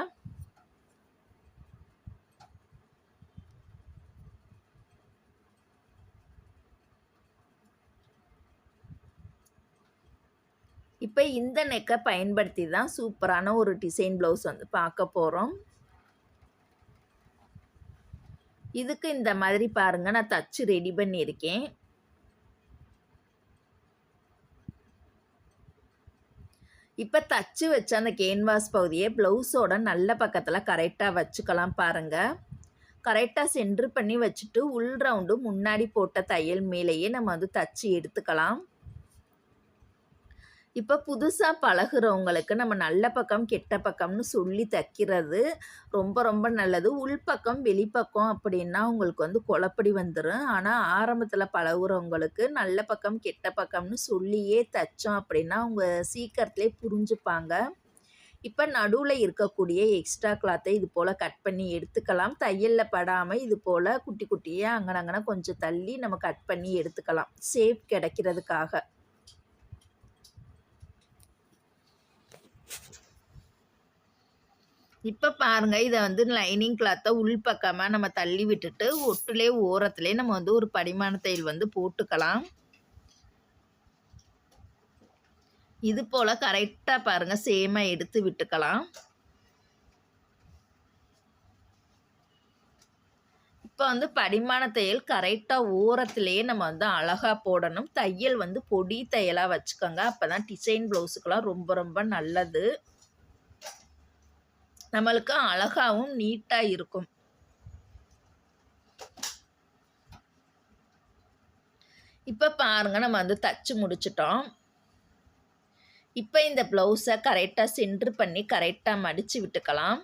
இப்போ இந்த நெக்கை பயன்படுத்தி தான் சூப்பரான ஒரு டிசைன் ப்ளவுஸ் வந்து பார்க்க போகிறோம். இதுக்கு இந்த மாதிரி பாருங்கள் நான் தச்சு ரெடி பண்ணியிருக்கேன். இப்போ தச்சு வச்ச அந்த கேன்வாஸ் பகுதியை ப்ளவுஸோட நல்ல பக்கத்தில் கரெக்டாக வச்சுக்கலாம் பாருங்கள். கரெக்டாக சென்ட்ரு பண்ணி வச்சுட்டு உள் ரவுண்டு முன்னாடி போட்ட தையல் மேலேயே நம்ம வந்து தச்சு எடுத்துக்கலாம். இப்போ புதுசாக பழகுறவங்களுக்கு நம்ம நல்ல பக்கம் கெட்ட பக்கம்னு சொல்லி தைக்கிறது ரொம்ப ரொம்ப நல்லது. உள்பக்கம் வெளிப்பக்கம் அப்படின்னா உங்களுக்கு வந்து குழப்படி வந்துடும். ஆனால் ஆரம்பத்தில் பழகுறவங்களுக்கு நல்ல பக்கம் கெட்ட பக்கம்னு சொல்லியே தைச்சோம் அப்படின்னா அவங்க சீக்கிரத்துலேயே புரிஞ்சுப்பாங்க. இப்போ நடுவில் இருக்கக்கூடிய எக்ஸ்ட்ரா கிளாத்தை இது போல் கட் பண்ணி எடுத்துக்கலாம். தையலில் படாமல் இது போல் குட்டி குட்டியாக அங்கனங்கன்னா கொஞ்சம் தள்ளி நம்ம கட் பண்ணி எடுத்துக்கலாம் ஷேப் கிடைக்கிறதுக்காக. இப்போ பாருங்கள் இதை வந்து லைனிங் கிளாத்தை உள்பக்கமாக நம்ம தள்ளி விட்டுட்டு ஒட்டுலே ஓரத்துலேயே நம்ம வந்து ஒரு படிமான தையல் வந்து போட்டுக்கலாம். இது போல் கரெக்டாக பாருங்கள் சேமாக எடுத்து விட்டுக்கலாம். இப்போ வந்து படிமான தையல் கரெக்டாக ஓரத்துலேயே நம்ம வந்து அழகாக போடணும். தையல் வந்து பொடி தையலாக வச்சுக்கோங்க. அப்போ தான் டிசைன் ப்ளவுஸுக்கெல்லாம் ரொம்ப ரொம்ப நல்லது. நம்மளுக்கு அழகாகவும் நீட்டாக இருக்கும். இப்போ பாருங்கள் நம்ம வந்து தச்சு முடிச்சிட்டோம். இப்போ இந்த ப்ளவுஸை கரெக்டாக சென்ட்ரு பண்ணி கரெக்டாக மடித்து விட்டுக்கலாம்.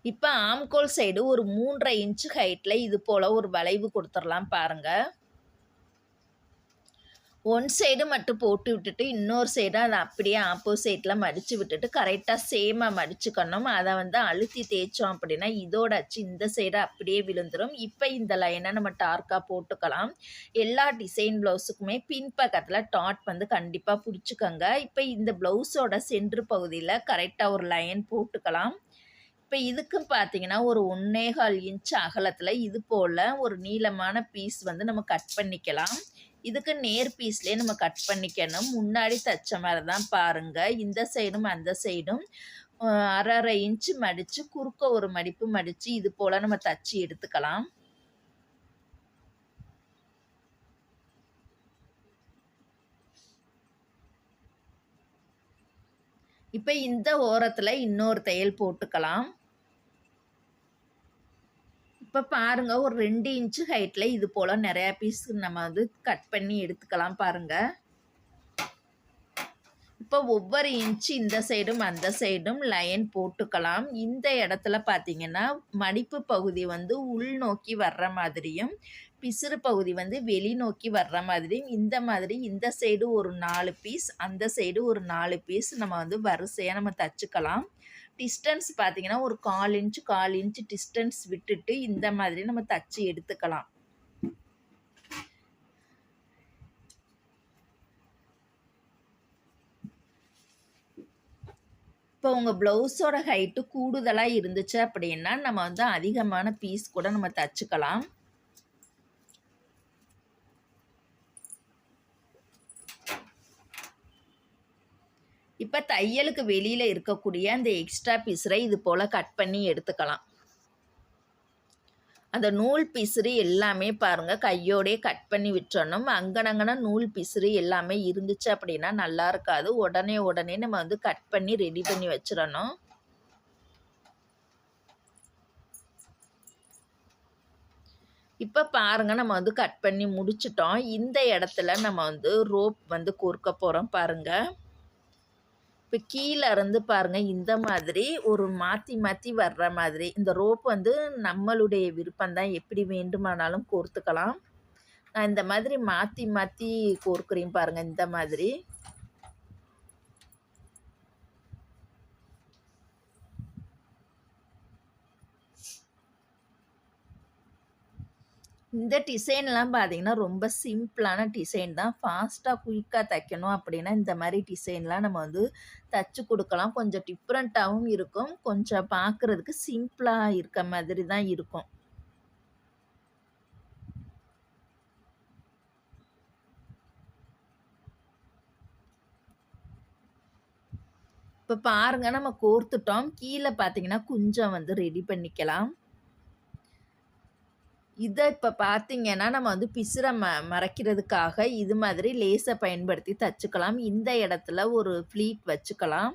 இப்போ ஆம்கோல் சைடு ஒரு 3.5 இன்ச்சு ஹைட்டில் இது போல் ஒரு வளைவு கொடுத்துடலாம் பாருங்கள். ஒன் சைடு மட்டும் போட்டு விட்டுட்டு இன்னொரு சைடு அதை அப்படியே ஆப்போசிட்டில் மடித்து விட்டுட்டு கரெக்டாக சேமாக மடிச்சுக்கணும். அதை வந்து அழுத்தி தேய்ச்சோம் அப்படின்னா இதோட அச்சு இந்த சைடு அப்படியே விழுந்துடும். இப்போ இந்த லைனை நம்ம டார்க்காக போட்டுக்கலாம். எல்லா டிசைன் ப்ளவுஸுக்குமே பின்பக்கத்தில் டாட் வந்து கண்டிப்பாக பிடிச்சிக்கோங்க. இப்போ இந்த ப்ளவுஸோட சென்ட்ரு பகுதியில் கரெக்டாக ஒரு லைன் போட்டுக்கலாம். இப்போ இதுக்கும் பார்த்தீங்கன்னா ஒரு 1.25 இன்ச் அகலத்தில் இது போல் ஒரு நீளமான பீஸ் வந்து நம்ம கட் பண்ணிக்கலாம். இதுக்கு நேர் பீஸ்லேயே நம்ம கட் பண்ணிக்கணும். முன்னாடி தைச்ச மாதிரி தான் பாருங்கள். இந்த சைடும் அந்த சைடும் 1/2 இன்ச்சு மடித்து குறுக்க ஒரு மடிப்பு மடித்து இது போல் நம்ம தச்சு எடுத்துக்கலாம். இப்போ இந்த ஓரத்தில் இன்னொரு தையல் போட்டுக்கலாம். இப்போ பாருங்கள் ஒரு 2 இன்ச்சு ஹைட்டில் இது போல் நிறையா பீஸ் நம்ம வந்து கட் பண்ணி எடுத்துக்கலாம் பாருங்கள். இப்போ ஒவ்வொரு இன்ச்சு இந்த சைடும் அந்த சைடும் லைன் போட்டுக்கலாம். இந்த இடத்துல பார்த்தீங்கன்னா மடிப்பு பகுதி வந்து உள் நோக்கி வர்ற மாதிரியும் பிசுறு பகுதி வந்து வெளிநோக்கி வர்ற மாதிரியும் இந்த மாதிரி இந்த சைடு ஒரு 4 பீஸ் அந்த சைடு ஒரு 4 பீஸ் நம்ம வந்து வரிசையாக நம்ம தச்சுக்கலாம். டிஸ்டன்ஸ் பார்த்தீங்கன்னா ஒரு 1/4 இன்ச்சு டிஸ்டன்ஸ் விட்டுட்டு இந்த மாதிரி நம்ம தச்சு எடுத்துக்கலாம். இப்போ உங்கள் ப்ளவுஸோட ஹைட்டு கூடுதலாக இருந்துச்சு அப்படின்னா நம்ம வந்து அதிகமான பீஸ் கூட நம்ம தச்சுக்கலாம். இப்போ தையலுக்கு வெளியில் இருக்கக்கூடிய அந்த எக்ஸ்ட்ரா பீஸரை இது போல் கட் பண்ணி எடுத்துக்கலாம். அந்த நூல் பிசுறு எல்லாமே பாருங்கள் கையோடையே கட் பண்ணி விட்டுறணும். அங்கனங்கன நூல் பிசுறு எல்லாமே இருந்துச்சு அப்படின்னா நல்லா இருக்காது. உடனே நம்ம வந்து கட் பண்ணி ரெடி பண்ணி வச்சிடணும். இப்போ பாருங்கள் நம்ம வந்து கட் பண்ணி முடிச்சிட்டோம். இந்த இடத்துல நம்ம வந்து ரோப் வந்து கோர்க்க போகிறோம் பாருங்கள். இப்போ கீழே இருந்து பாருங்கள் இந்த மாதிரி ஒரு மாற்றி வர்ற மாதிரி இந்த ரோப் வந்து நம்மளுடைய விருப்பம்தான், எப்படி வேண்டுமானாலும் கோர்த்துக்கலாம். நான் இந்த மாதிரி மாற்றி கோர்க்குறேன் பாருங்கள் இந்த மாதிரி. இந்த டிசைன்லாம் பார்த்தீங்கன்னா ரொம்ப சிம்பிளான டிசைன் தான். ஃபாஸ்ட்டாக குயிக்காக தைக்கணும் அப்படின்னா இந்த மாதிரி டிசைன்லாம் நம்ம வந்து தச்சு கொடுக்கலாம். கொஞ்சம் டிஃப்ரெண்ட்டாகவும் இருக்கும். கொஞ்சம் பார்க்குறதுக்கு சிம்பிளாக இருக்க மாதிரி தான் இருக்கும். இப்போ பாருங்கள் நம்ம கோர்த்துட்டோம். கீழே பார்த்தீங்கன்னா குஞ்சம் வந்து ரெடி பண்ணிக்கலாம். இதை இப்போ பார்த்தீங்கன்னா நம்ம வந்து பிசுற மறைக்கிறதுக்காக இது மாதிரி லேஸை பயன்படுத்தி தச்சுக்கலாம். இந்த இடத்துல ஒரு ஃப்ளீட் வச்சுக்கலாம்.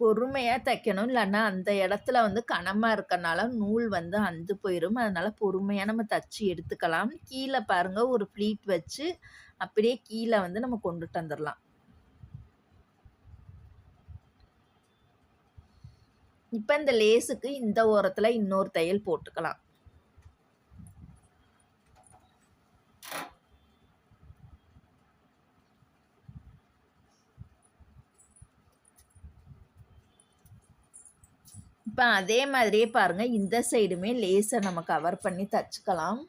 பொறுமையாக தைக்கணும். இல்லைன்னா அந்த இடத்துல வந்து கனமாக இருக்கனால நூல் வந்து அந்து போயிடும். அதனால் பொறுமையாக நம்ம தச்சு எடுத்துக்கலாம். கீழே பாருங்கள் ஒரு ஃப்ளீட் வச்சு அப்படியே கீழே வந்து நம்ம கொண்டுட்டு வந்துடலாம். இப்போ இந்த லேஸுக்கு இந்த ஓரத்தில் இன்னொரு தையல் போட்டுக்கலாம். இப்போ அதே மாதிரியே பாருங்கள் இந்த சைடுமே லேஸை நம்ம கவர் பண்ணி தச்சுக்கலாம்.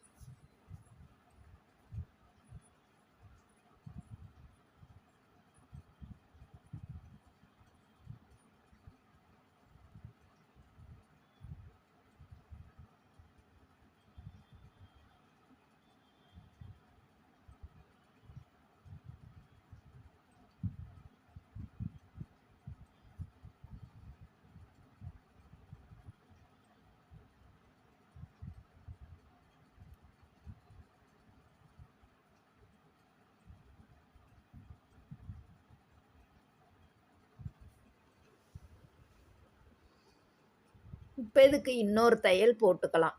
இப்போ இதுக்கு இன்னொரு தையல் போட்டுக்கலாம்.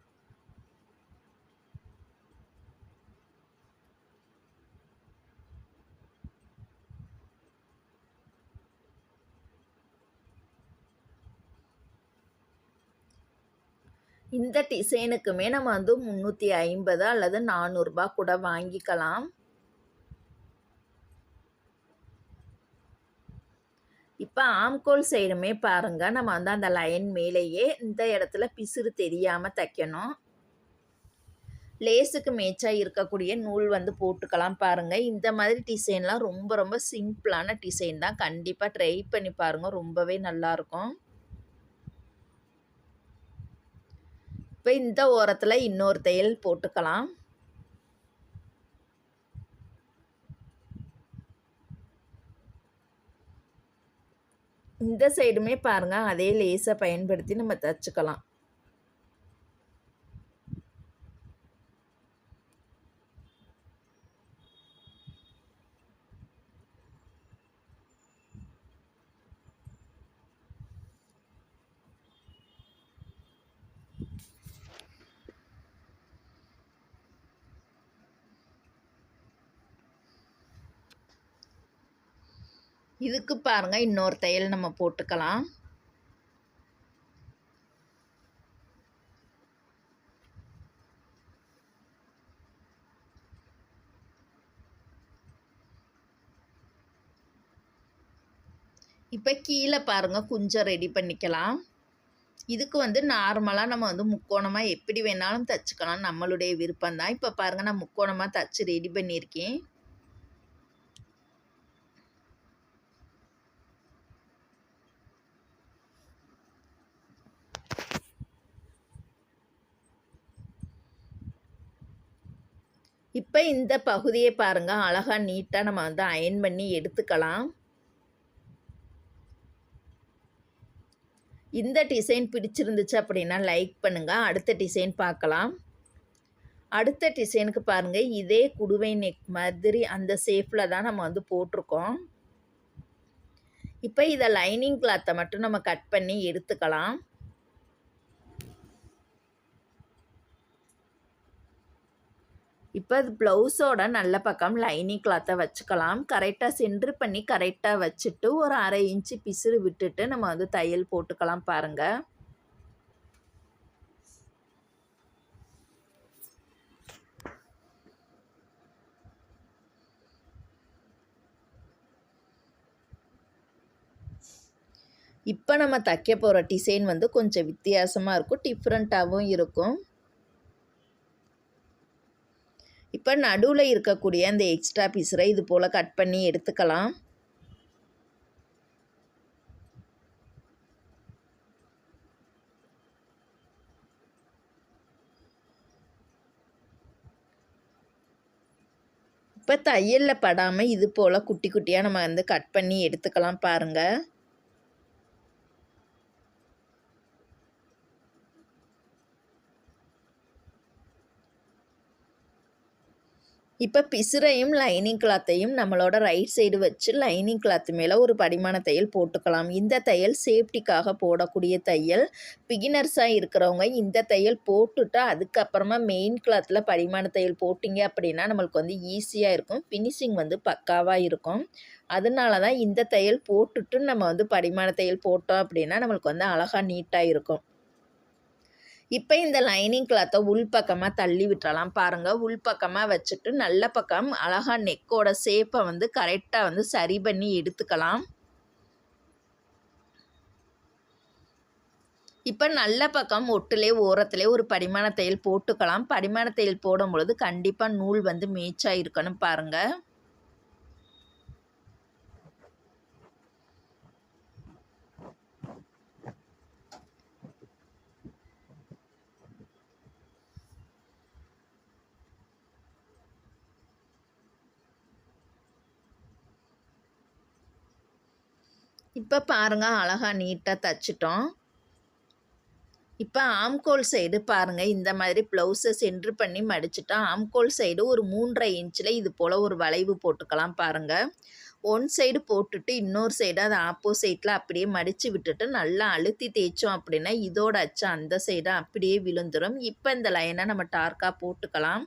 இந்த டிசைனுக்குமே நம்ம வந்து 350 அல்லது 400 கூட வாங்கிக்கலாம். இப்போ ஆம்கோல் சைடுமே பாருங்கள், நம்ம வந்து அந்த லைன் மேலேயே இந்த இடத்துல பிசுறு தெரியாமல் தைக்கணும். லேஸுக்கு மேட்சாக இருக்கக்கூடிய நூல் வந்து போட்டுக்கலாம் பாருங்கள். இந்த மாதிரி டிசைன்லாம் ரொம்ப ரொம்ப சிம்பிளான டிசைன் தான். கண்டிப்பாக ட்ரை பண்ணி பாருங்கள், ரொம்பவே நல்லாயிருக்கும். இப்போ இந்த ஓரத்தில் இன்னொரு தையல் போட்டுக்கலாம். இந்த சைடுமே பாருங்கள், அதே லேஸை பயன்படுத்தி நம்ம தைச்சிக்கலாம். இதுக்கு பாருங்கள், இன்னொரு தையல் நம்ம போட்டுக்கலாம். இப்போ கீழே பாருங்கள், குஞ்சம் ரெடி பண்ணிக்கலாம். இதுக்கு வந்து நார்மலாக நம்ம வந்து முக்கோணமாக எப்படி வேணாலும் தைச்சிக்கலாம், நம்மளுடைய விருப்பம்தான். இப்போ பாருங்கள், நான் முக்கோணமாக தைச்சி ரெடி பண்ணியிருக்கேன். இப்போ இந்த பகுதியை பாருங்கள், அழகாக நீட்டாக நம்ம வந்து அயன் பண்ணி எடுத்துக்கலாம். இந்த டிசைன் பிடிச்சிருந்துச்சு அப்படின்னா லைக் பண்ணுங்கள். அடுத்த டிசைன் பார்க்கலாம். அடுத்த டிசைனுக்கு பாருங்கள், இதே குடுவை நெக் மாதிரி அந்த ஷேப்பில் தான் நம்ம வந்து போட்டிருக்கோம். இப்போ இதை லைனிங் கிளாத்தை மட்டும் நம்ம கட் பண்ணி எடுத்துக்கலாம். இப்போ அது ப்ளவுஸோட நல்ல பக்கம் லைனிங் கிளாத்தை வச்சுக்கலாம். கரெக்டாக சென்ட்ரு பண்ணி கரெக்டாக வச்சுட்டு ஒரு 1/2 இன்ச்சு பிசுறு விட்டுட்டு நம்ம வந்து தையல் போட்டுக்கலாம் பாருங்கள். இப்போ நம்ம தைக்க போகிற டிசைன் வந்து கொஞ்சம் வித்தியாசமாக இருக்கும், டிஃப்ரெண்ட்டாகவும் இருக்கும். இப்போ நடுவில் இருக்கக்கூடிய அந்த எக்ஸ்ட்ரா பீஸரை இது போல் கட் பண்ணி எடுத்துக்கலாம். இப்போ தையலில் படாமல் இது போல் குட்டி குட்டியாக நம்ம வந்து கட் பண்ணி எடுத்துக்கலாம் பாருங்கள். இப்போ பிசுரையும் லைனிங் கிளாத்தையும் நம்மளோட ரைட் சைடு வச்சு லைனிங் கிளாத்து மேலே ஒரு படிமான தையல் போட்டுக்கலாம். இந்த தையல் சேஃப்டிக்காக போடக்கூடிய தையல். பிகினர்ஸாக இருக்கிறவங்க இந்த தையல் போட்டுட்டு அதுக்கப்புறமா மெயின் கிளாத்தில் படிமான தையல் போட்டிங்க அப்படின்னா நம்மளுக்கு வந்து ஈஸியாக இருக்கும், ஃபினிஷிங் வந்து பக்காவாக இருக்கும். அதனால தான் இந்த தையல் போட்டுட்டு நம்ம வந்து படிமான தையல் போட்டோம் அப்படின்னா நம்மளுக்கு வந்து அழகாக நீட்டாக இருக்கும். இப்போ இந்த லைனிங் கிளாத்தை உள் பக்கமாக தள்ளி விட்டுறலாம் பாருங்கள். உள் பக்கமாக வச்சுட்டு நல்ல பக்கம் அழகாக நெக்கோட ஷேப்பை வந்து கரெக்டாக வந்து சரி பண்ணி எடுத்துக்கலாம். இப்போ நல்ல பக்கம் ஒட்டுலே ஓரத்துலேயே ஒரு படிமான தையல் போட்டுக்கலாம். படிமான தையல் போடும் பொழுது கண்டிப்பாக நூல் வந்து மேட்சாக இருக்கணும் பாருங்கள். இப்போ பாருங்கள், அழகாக நீட்டாக தைச்சிட்டோம். இப்போ ஆம்கோல் சைடு பாருங்கள், இந்த மாதிரி ப்ளவுஸை சென்ட்ரு பண்ணி மடிச்சுட்டா ஆம்கோல் சைடு ஒரு 3.5 இன்ச்சில் இது போல் ஒரு வளைவு போட்டுக்கலாம் பாருங்கள். ஒன் சைடு போட்டுட்டு இன்னொரு சைடு அது ஆப்போசைட்டில் அப்படியே மடித்து விட்டுட்டு நல்லா அழுத்தி தேய்ச்சோம் அப்படின்னா இதோட அச்சு அந்த சைடு அப்படியே விழுந்துடும். இப்போ இந்த லைனை நம்ம டார்க்காக போட்டுக்கலாம்.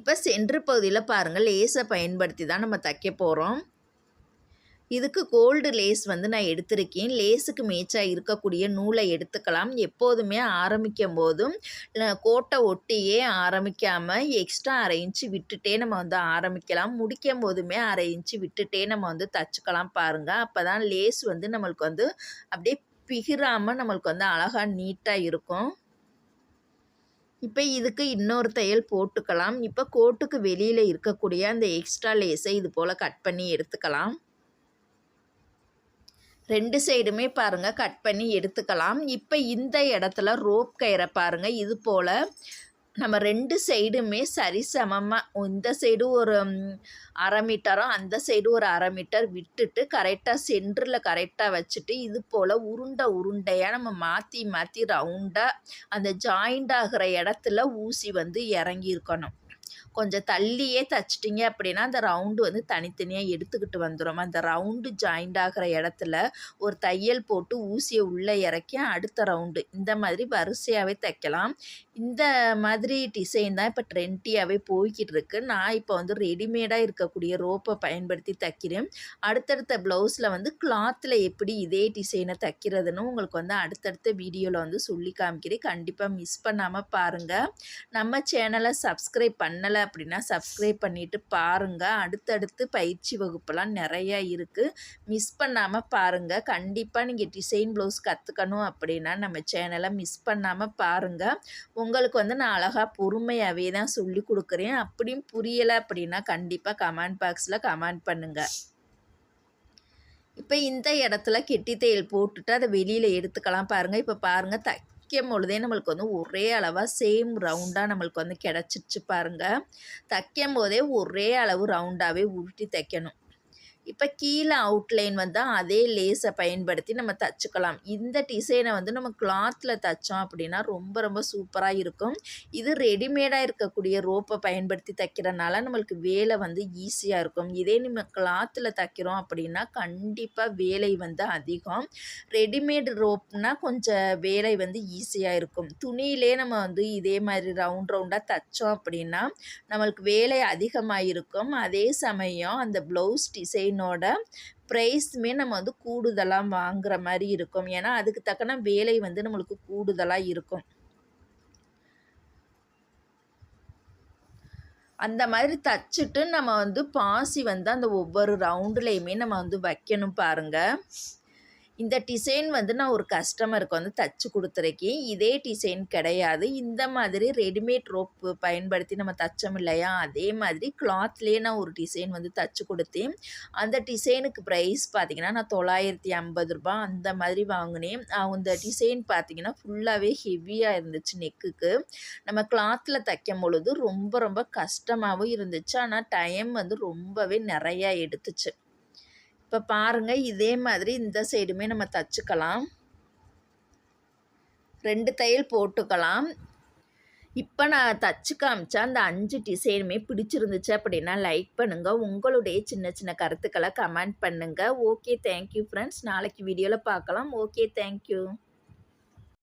இப்போ சென்ட்ரு பகுதியில் பாருங்கள், லேஸை பயன்படுத்தி தான் நம்ம தைக்க போகிறோம். இதுக்கு கோல்டு லேஸ் வந்து நான் எடுத்திருக்கேன். லேஸுக்கு மேட்சா இருக்கக்கூடிய நூலை எடுத்துக்கலாம். எப்போதுமே ஆரம்பிக்கும் போதும் கோட்டை ஒட்டியே ஆரம்பிக்காம எக்ஸ்ட்ரா 1/2 இன்ச்சு விட்டுட்டே நம்ம வந்து ஆரம்பிக்கலாம். முடிக்கும் போதுமே 1/2 இன்ச்சு விட்டுட்டே நம்ம வந்து தச்சுக்கலாம் பாருங்க. அப்பதான் லேஸ் வந்து நம்மளுக்கு வந்து அப்படியே பிகிராம நம்மளுக்கு வந்து அழகா நீட்டா இருக்கும். இப்போ இதுக்கு இன்னொரு தையல் போட்டுக்கலாம். இப்போ கோட்டுக்கு வெளியில இருக்கக்கூடிய அந்த எக்ஸ்ட்ரா லேஸை இது போல கட் பண்ணி எடுத்துக்கலாம். 2 சைடுமே பாருங்க கட் பண்ணி எடுத்துக்கலாம். இப்போ இந்த இடத்துல ரோப் கயிறை பாருங்க இது போல நம்ம 2 சைடுமே சரிசமமா இந்த சைடு ஒரு 1/2 மீட்டரும் அந்த சைடு ஒரு 1/2 மீட்டர் விட்டுட்டு கரெக்டாக சென்டரில் கரெக்டாக வச்சுட்டு இது போல் உருண்டையாக நம்ம மாற்றி மாற்றி ரவுண்டாக அந்த ஜாயிண்ட் ஆகிற இடத்துல ஊசி வந்து இறங்கியிருக்கணும். கொஞ்சம் தள்ளியே தச்சிட்டிங்க அப்படின்னா அந்த ரவுண்டு வந்து தனித்தனியாக எடுத்துக்கிட்டு வந்துடும். அந்த ரவுண்டு ஜாயிண்ட் ஆகிற இடத்துல ஒரு தையல் போட்டு ஊசியை உள்ளே இறக்கி அடுத்த ரவுண்டு இந்த மாதிரி வரிசையாகவே தைக்கலாம். இந்த மாதிரி டிசைன் தான் இப்போ ட்ரெண்டியாகவே போய்கிட்டு இருக்கு. நான் இப்போ வந்து ரெடிமேடாக இருக்கக்கூடிய ரோப்பை பயன்படுத்தி தைக்கிறேன். அடுத்தடுத்த ப்ளவுஸில் வந்து கிளாத்தில் எப்படி இதே டிசைனை தைக்கிறதுன்னு உங்களுக்கு வந்து அடுத்தடுத்த வீடியோவில் வந்து சொல்லி காமிக்கிறேன். கண்டிப்பாக மிஸ் பண்ணாமல் பாருங்கள். நம்ம சேனலை சப்ஸ்கிரைப் பண்ணலை அப்படின்னா சப்ஸ்கிரைப் பண்ணிவிட்டு பாருங்கள். அடுத்தடுத்து பயிற்சி வகுப்பெல்லாம் நிறையா இருக்குது. மிஸ் பண்ணாமல் பாருங்கள். கண்டிப்பாக நீங்கள் டிசைன் ப்ளவுஸ் கற்றுக்கணும் அப்படின்னா நம்ம சேனலை மிஸ் பண்ணாமல் பாருங்கள். உங்களுக்கு வந்து நான் அழகாக பொறுமையாகவே தான் சொல்லி கொடுக்குறேன். அப்படியும் புரியலை அப்படின்னா கண்டிப்பாக கமெண்ட் பாக்ஸில் கமெண்ட் பண்ணுங்கள். இப்போ இந்த இடத்துல கெட்டி தையல் போட்டுட்டு அதை வெளியில் எடுத்துக்கலாம் பாருங்கள். இப்போ பாருங்கள் தைக்கும் பொழுதே நம்மளுக்கு வந்து ஒரே அளவாக சேம் ரவுண்டாக நம்மளுக்கு வந்து கிடச்சிருச்சு பாருங்கள். தைக்கும் போதே ஒரே அளவு ரவுண்டாகவே உருட்டி தைக்கணும். இப்போ கீழே அவுட்லைன் வந்து அதே லேஸை பயன்படுத்தி நம்ம தச்சுக்கலாம். இந்த டிசைனை வந்து நம்ம கிளாத்தில் தைச்சோம் அப்படின்னா ரொம்ப ரொம்ப சூப்பராக இருக்கும். இது ரெடிமேடாக இருக்கக்கூடிய ரோப்பை பயன்படுத்தி தைக்கிறனால நம்மளுக்கு வேலை வந்து ஈஸியாக இருக்கும். இதே நம்ம கிளாத்தில் தைக்கிறோம் அப்படின்னா கண்டிப்பாக வேலை வந்து அதிகம். ரெடிமேட் ரோப்னால் கொஞ்சம் வேலை வந்து ஈஸியாக இருக்கும். துணியிலே நம்ம வந்து இதே மாதிரி ரவுண்டாக தைச்சோம் அப்படின்னா நம்மளுக்கு வேலை அதிகமாக இருக்கும். அதே சமயம் அந்த ப்ளவுஸ் டிசைனோட ப்ரைஸுமே நம்ம வந்து கூடுதலாக வாங்குகிற மாதிரி இருக்கும். ஏன்னா அதுக்கு தக்கன வேலை வந்து நம்மளுக்கு கூடுதலாக இருக்கும். அந்த மாதிரி தச்சுட்டு நம்ம வந்து பாசி வந்து அந்த ஒவ்வொரு ரவுண்டுலேயுமே நம்ம வந்து வைக்கணும் பாருங்கள். இந்த டிசைன் வந்து நான் ஒரு கஸ்டமருக்கு வந்து தச்சு கொடுத்துருக்கேன். இதே டிசைன் கிடையாது. இந்த மாதிரி ரெடிமேட் ரோப்பு பயன்படுத்தி நம்ம தச்சோம் இல்லையா, அதே மாதிரி கிளாத்லேயே நான் ஒரு டிசைன் வந்து தச்சு கொடுத்தேன். அந்த டிசைனுக்கு ப்ரைஸ் பார்த்திங்கன்னா நான் ₹950 அந்த மாதிரி வாங்கினேன். அந்த டிசைன் பார்த்திங்கன்னா ஃபுல்லாகவே ஹெவியாக இருந்துச்சு நெக்குக்கு. நம்ம கிளாத்தில் தைக்கும் பொழுது ரொம்ப ரொம்ப கஷ்டமாகவும் இருந்துச்சு. ஆனால் டைம் வந்து ரொம்பவே நிறையா எடுத்துச்சு. இப்போ பாருங்கள் இதே மாதிரி இந்த சைடுமே நம்ம தச்சுக்கலாம். 2 தையல் போட்டுக்கலாம். இப்போ நான் தச்சு காமிச்சா அந்த 5 டிசைனுமே பிடிச்சிருந்துச்சு அப்படின்னா லைக் பண்ணுங்கள். உங்களுடைய சின்ன சின்ன கருத்துக்களை கமெண்ட் பண்ணுங்கள். Okay thank you friends. நாளைக்கு வீடியோவில் பார்க்கலாம். Okay thank you.